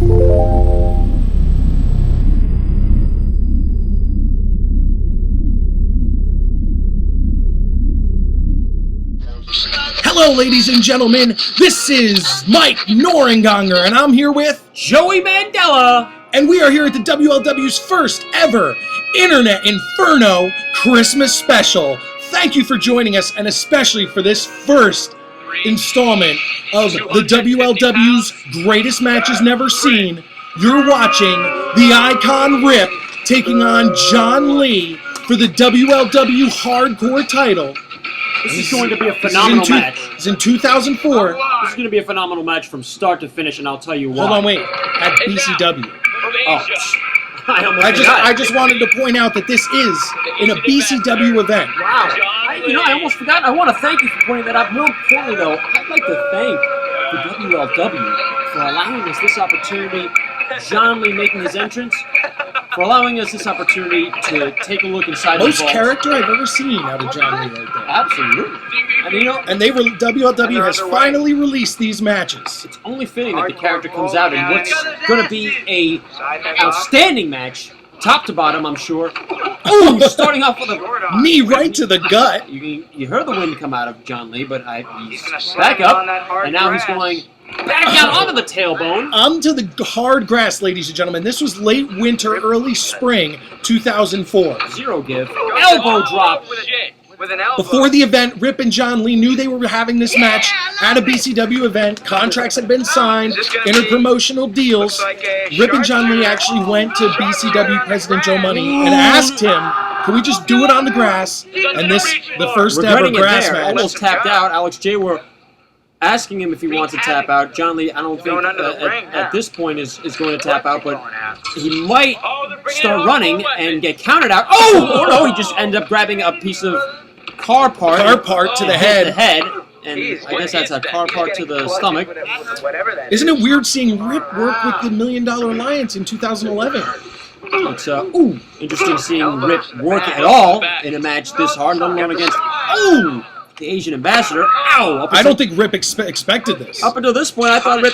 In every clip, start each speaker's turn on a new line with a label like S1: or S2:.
S1: Hello, ladies and gentlemen. This is Mike Noringanger, and I'm here with
S2: Joey Mandela.
S1: And we are here at the WLW's first ever Internet Inferno Christmas special. Thank you for joining us, and especially for this first installment of the WLW's greatest matches never seen. You're watching the Icon Rip taking on John Lee for the WLW Hardcore Title.
S2: This is going to be a phenomenal match.
S1: It's in 2004.
S2: This is going to be a phenomenal match from start to finish, and I'll tell you why.
S1: Hold on, wait. At BCW.
S2: Oh,
S1: I just wanted to point out that this is in a BCW event.
S2: Wow. I almost forgot. I want to thank you for pointing that out. More importantly, though, I'd like to thank the WLW for allowing us this opportunity. John Lee making his entrance, for allowing us this opportunity to take a look inside the vault.
S1: Most character I've ever seen out of John Lee right there.
S2: Absolutely. And
S1: WLW has finally released these matches.
S2: It's only fitting that the character comes out in what's going to be a outstanding match, top to bottom, I'm sure. Ooh, starting off with a
S1: knee right to the gut.
S2: You heard the wind come out of John Lee, but he's back up, and now he's going back down onto the tailbone.
S1: Onto the hard grass, ladies and gentlemen. This was late winter, early spring, 2004.
S2: Zero give. Elbow drop.
S1: Before the event, Rip and John Lee knew they were having this match at a BCW event. Contracts had been signed, interpromotional deals. Rip and John Lee actually went to BCW President Joe Money and asked him, can we just do it on the grass? And the first ever grass match.
S2: Almost tapped out. Alex J. were asking him if he wants to tap out. John Lee, I don't think at this point is going to tap out, but he might start running and get counted out. Oh no! He just ended up grabbing a piece of car part
S1: to the head.
S2: And I guess that's a car part to the stomach.
S1: Isn't it weird seeing Rip work with the $1 Million Alliance in 2011?
S2: It's interesting seeing Rip work at all in a match this hard, let alone against the Asian Ambassador. Ow!
S1: I don't think Rip expected this.
S2: Up until this point, I thought Rip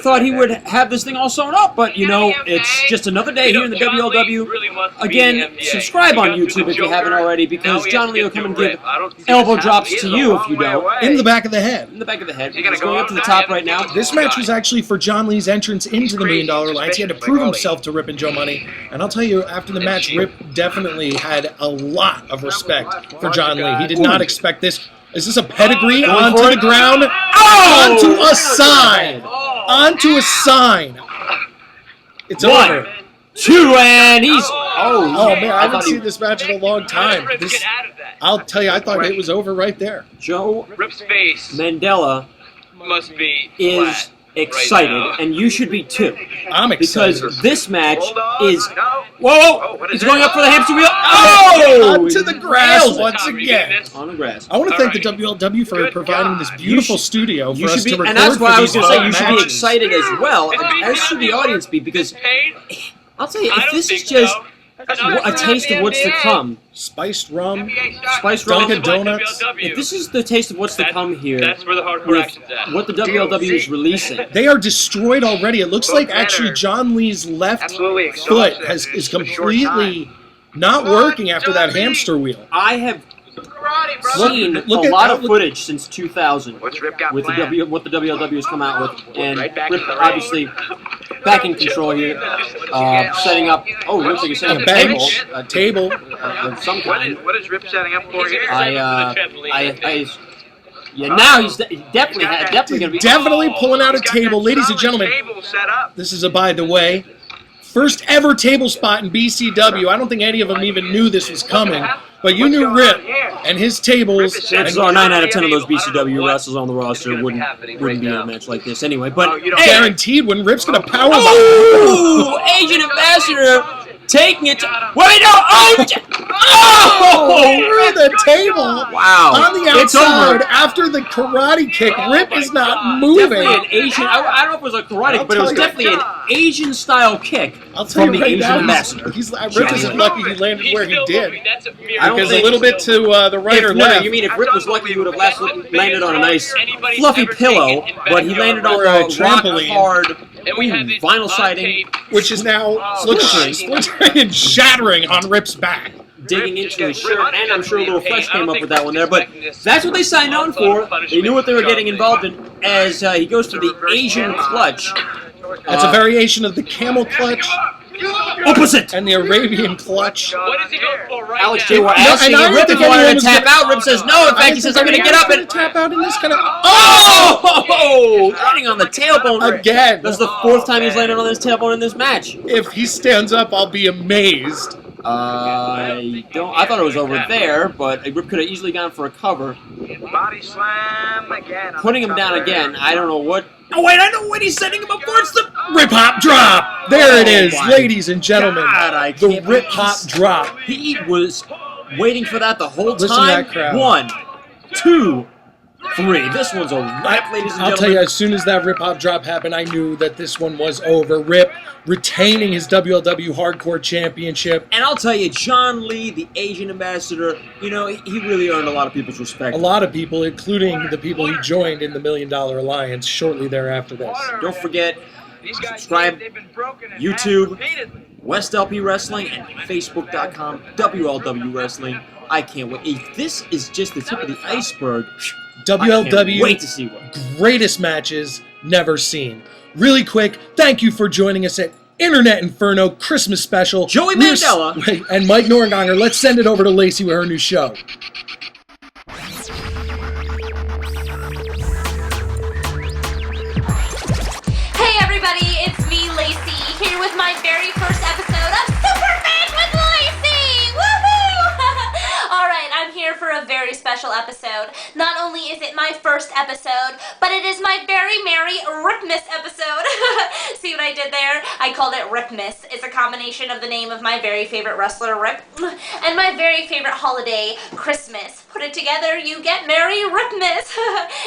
S2: thought he would have this thing all sewn up, but it's just another day here in the WLW. Again, subscribe on YouTube if you haven't already, because John Lee will come and give elbow drops to you if you don't.
S1: In the back of the head.
S2: In the back of the head. He's going up to the top right now.
S1: This match was actually for John Lee's entrance into the $1 Million Alliance. He had to prove himself to Rip and Joe Money. And I'll tell you, after the match, Rip definitely had a lot of respect for John Lee. He did not expect this. Is this a pedigree onto the ground? Onto a sign! Onto a sign! It's over.
S2: 2, and he's...
S1: Oh man, I haven't seen this match in a long time. I'll tell you, I thought it was over right there.
S2: Joe
S3: Rip's face
S2: Mandela
S3: must be
S2: is excited, and you should be too.
S1: I'm excited.
S2: Because this match is... Whoa! He's going up for the hamster wheel.
S1: Onto the grass once again.
S2: On the grass.
S1: I want to thank the WLW for providing this beautiful studio for us to record.
S2: And that's why I was going to say, you should be
S1: matches.
S2: excited as well, as should the audience be, because I'll tell you, if this is just a taste of what's to come,
S1: spiced rum,
S2: Dunkin'
S1: Donuts.
S2: If this is the taste of what's to come here,
S3: that's where the hardcore action's at.
S2: what the WLW is releasing,
S1: they are destroyed already. It looks like actually John Lee's left foot is completely not working after that hamster wheel.
S2: I have seen a lot of footage since 2000 with what the WLW has come out with, and Rip obviously back in control here, setting up. Oh, looks like he's setting up a table of some kind.
S3: What is Rip setting up for here?
S2: Yeah, now he's definitely going to be
S1: pulling out a table, ladies and gentlemen. This is a by the way. First ever table spot in BCW. I don't think any of them even knew this was coming. But you knew Rip and his tables.
S2: Chances are 9 out of 10 of those BCW wrestlers on the roster wouldn't be in a match like this anyway. But
S1: guaranteed when Rip's going to power bomb.
S2: Ooh, Asian Ambassador taking it. Wait, no!
S1: Through the table.
S2: Wow.
S1: On the outside after the karate kick. Rip is not moving.
S2: Definitely an Asian. I don't know if it was a karate kick, but it was definitely an Asian style kick from the Asian Ambassador.
S1: Rip isn't lucky he landed where he did.
S3: Because
S1: a little bit to the right or left.
S2: You mean if Rip was lucky, he would have landed on a nice fluffy pillow, but he landed on a trampoline.
S3: And we have it
S2: vinyl
S3: on
S2: siding,
S3: tape.
S1: Which is now splintering and shattering on Rip's back.
S2: digging into his shirt, and I'm sure a little Fresh came up with that one there, but that's what they signed on for. They knew what they were getting involved in as he goes through the Asian clutch.
S1: That's a variation of the camel clutch
S2: Opposite!
S1: and the Arabian clutch.
S3: What is he going for right
S2: Alex
S3: now?
S2: J. were asking
S1: and I
S2: Rip
S1: don't
S2: if
S1: think
S2: he wanted
S1: anyone
S2: to
S1: was
S2: tap
S1: gonna-
S2: out. Rip says no. In fact, he says I'm going to get up and...
S1: tap out in this kind of.
S2: Oh! Landing on the tailbone.
S1: Again.
S2: That's the fourth time he's landed on this tailbone in this match.
S1: If he stands up, I'll be amazed.
S2: I thought it was over there, but Rip could have easily gone for a cover.
S3: Body slam again.
S2: Putting him down again. I don't know what... Oh, wait, I know what he's setting him up for. It's the...
S1: Rip hop drop. There it is,
S2: my
S1: ladies and gentlemen.
S2: God, I
S1: The
S2: can't
S1: Rip
S2: believe
S1: hop drop.
S2: He was waiting for that the whole
S1: Listen to
S2: time.
S1: that crowd.
S2: 1, 2, 3. This one's a wrap, ladies and
S1: I'll
S2: gentlemen.
S1: tell you, as soon as that Rip hop drop happened, I knew that this one was over. Rip retaining his WLW Hardcore Championship.
S2: And I'll tell you, John Lee, the Asian ambassador, you know, he really earned a lot of people's respect.
S1: A lot of people, including the people he joined in the $1 Million Alliance shortly thereafter this.
S2: Don't forget, subscribe, YouTube, West LP Wrestling, and Facebook.com, WLW Wrestling. I can't wait. If this is just the tip of the iceberg, I can't
S1: WLW,
S2: wait to see what.
S1: greatest matches never seen. Really quick, thank you for joining us at Internet Inferno Christmas Special.
S2: Joey Mandela.
S1: Wait, and Mike Norganger. Let's send it over to Lacey with her new show.
S4: Hey everybody, it's me, Lacey, here with my very first episode of Superfan with Lacey! Woohoo! Alright, I'm here for a very special episode. Not only is it my first episode, but it is my very merry Ripmas episode. See what I did there? I called it Ripmas. It's a combination of the name of my very favorite wrestler, Rip, and my very favorite holiday, Christmas. Put it together, you get Merry Ripmas.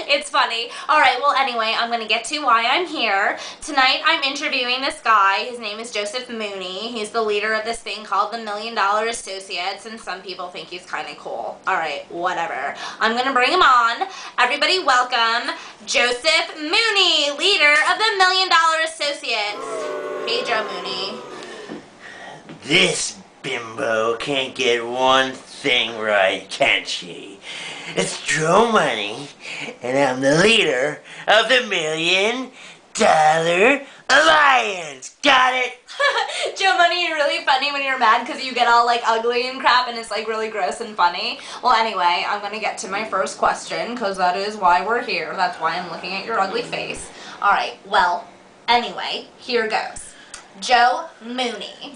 S4: It's funny. Alright, well anyway, I'm going to get to why I'm here. Tonight I'm interviewing this guy. His name is Joseph Mooney. He's the leader of this thing called the $1 Million Associates, and some people think he's kind of cool. Alright, whatever. I'm going to bring him on. Everybody welcome Joseph Mooney, leader of the $1 Million Associates. Hey, Joe Mooney.
S5: This bimbo can't get one thing right, can she? It's Joe Money, and I'm the leader of the $1 Million Alliance. Got it?
S4: Joe Money, you're really funny when you're mad because you get all like ugly and crap and it's like really gross and funny. Well, anyway, I'm going to get to my first question because that is why we're here. That's why I'm looking at your ugly face. Alright, well, anyway, here goes. Joe Mooney,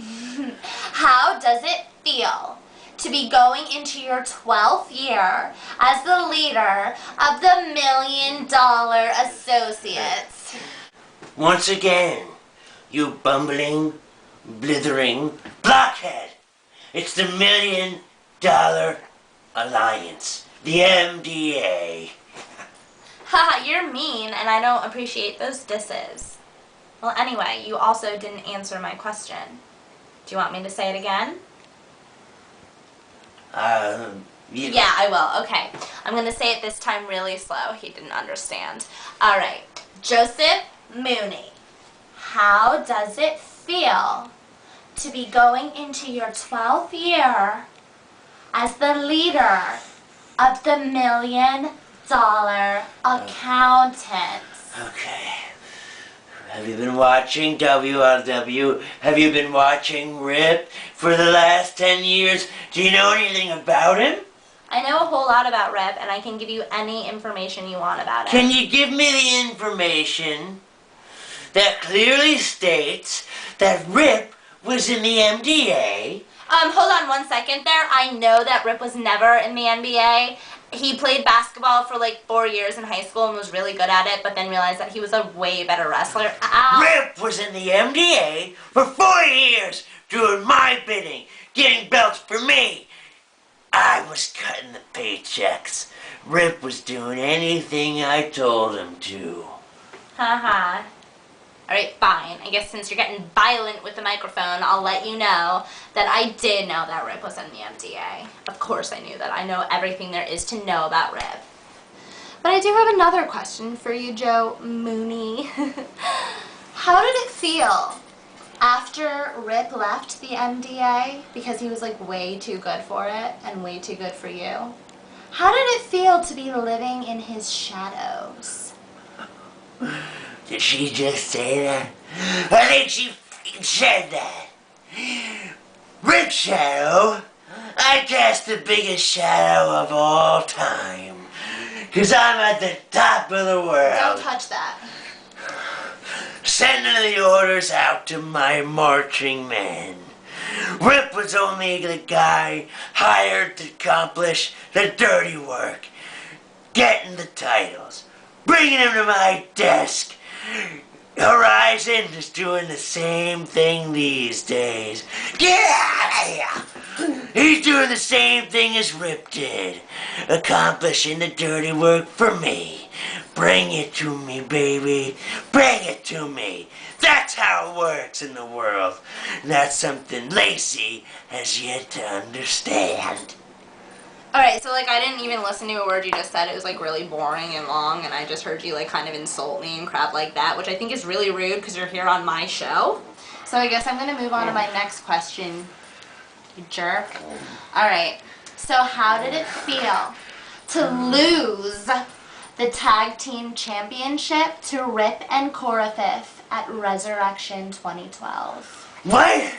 S4: how does it feel to be going into your 12th year as the leader of the $1 Million Associates?
S5: Once again, you bumbling, blithering blockhead. It's the $1 Million Alliance, the MDA.
S4: Haha, you're mean and I don't appreciate those disses. Well, anyway, you also didn't answer my question. Do you want me to say it again? Yeah, I will. Okay. I'm going to say it this time really slow. He didn't understand. Alright. Joseph Mooney, how does it feel to be going into your 12th year as the leader of the $1 Million Accountants?
S5: Okay. Have you been watching WLW? Have you been watching Rip for the last 10 years? Do you know anything about him?
S4: I know a whole lot about Rip, and I can give you any information you want about it.
S5: Can you give me the information that clearly states that Rip was in the MDA?
S4: Hold on 1 second there. I know that Rip was never in the NBA. He played basketball for like 4 years in high school and was really good at it, but then realized that he was a way better wrestler. Ow.
S5: Rip was in the MDA for 4 years, doing my bidding, getting belts for me. I was cutting the paychecks. Rip was doing anything I told him to.
S4: Haha. Alright, fine. I guess since you're getting violent with the microphone, I'll let you know that I did know that Rip was in the MDA. Of course I knew that. I know everything there is to know about Rip. But I do have another question for you, Joe Mooney. How did it feel after Rip left the MDA because he was like way too good for it and way too good for you? How did it feel to be living in his shadows?
S5: Did she just say that? I think she said that. Rip Shadow, I cast the biggest shadow of all time. 'Cause I'm at the top of the world.
S4: Don't touch that.
S5: Sending the orders out to my marching men. Rip was only the guy hired to accomplish the dirty work. Getting the titles. Bringing them to my desk. Horizon is doing the same thing these days. Yeah! He's doing the same thing as Rip did. Accomplishing the dirty work for me. Bring it to me, baby. Bring it to me. That's how it works in the world. And that's something Lacey has yet to understand.
S4: Alright, so like I didn't even listen to a word you just said. It was like really boring and long, and I just heard you like kind of insult me and crap like that, which I think is really rude because you're here on my show. So I guess I'm going to move on to my next question, you jerk. Alright, so how did it feel to lose the Tag Team Championship to Rip and Corafith at Resurrection 2012?
S5: What?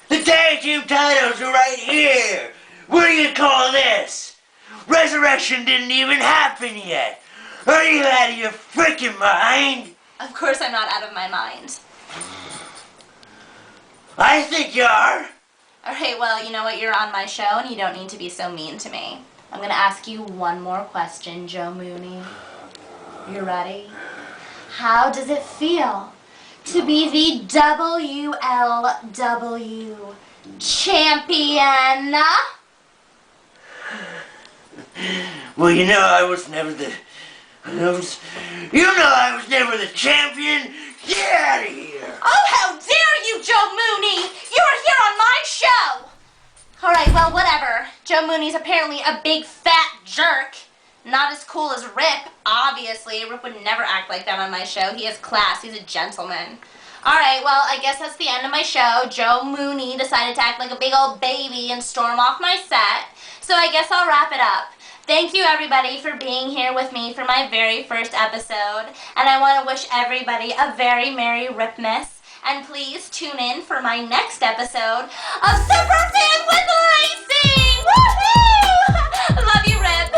S5: The tag team titles are right here. What do you call this? Resurrection didn't even happen yet. Are you out of your freaking mind?
S4: Of course I'm not out of my mind.
S5: I think you are.
S4: Alright, well, you know what? You're on my show and you don't need to be so mean to me. I'm going to ask you one more question, Joe Mooney. You ready? How does it feel to be the WLW Champion?
S5: Well, you know I was never the champion. Get out of here.
S4: Oh, how dare you, Joe Mooney! You are here on my show! Alright, well, whatever. Joe Mooney's apparently a big fat jerk. Not as cool as Rip, obviously. Rip would never act like that on my show. He has class. He's a gentleman. Alright, well, I guess that's the end of my show. Joe Mooney decided to act like a big old baby and storm off my set. So I guess I'll wrap it up. Thank you, everybody, for being here with me for my very first episode. And I want to wish everybody a very Merry Ripmas. And please tune in for my next episode of Super Fan with Lacey! Woohoo! Love you, Rip!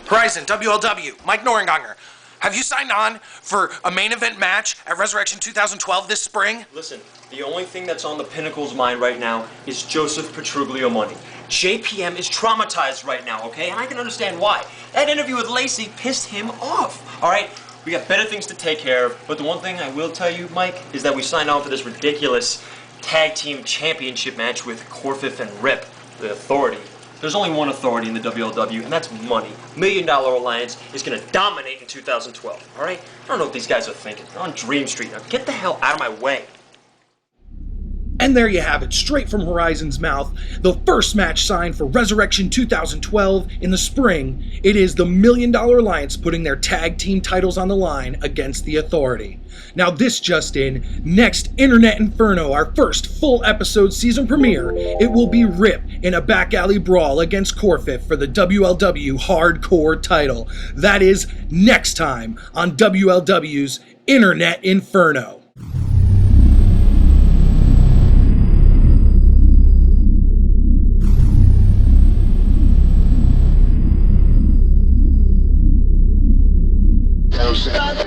S1: Horizon, WLW, Mike Norenganger. Have you signed on for a main event match at Resurrection 2012 this spring?
S2: Listen, the only thing that's on the Pinnacle's mind right now is Joseph Petruglio money. JPM is traumatized right now, okay? And I can understand why. That interview with Lacey pissed him off, all right? We got better things to take care of, but the one thing I will tell you, Mike, is that we signed on for this ridiculous tag team championship match with Corafith and Rip, the Authority. There's only one authority in the WLW, and that's money. $1 Million Alliance is going to dominate in 2012, all right? I don't know what these guys are thinking. They're on Dream Street. Now get the hell out of my way.
S1: And there you have it, straight from Horizon's mouth, the first match signed for Resurrection 2012 in the spring. It is the $1 Million Alliance putting their tag team titles on the line against the Authority. Now this just in, next Internet Inferno, our first full episode season premiere, it will be Rip in a back alley brawl against Corafith for the WLW HARDCORE title. That is next time on WLW's Internet Inferno.
S6: Stop.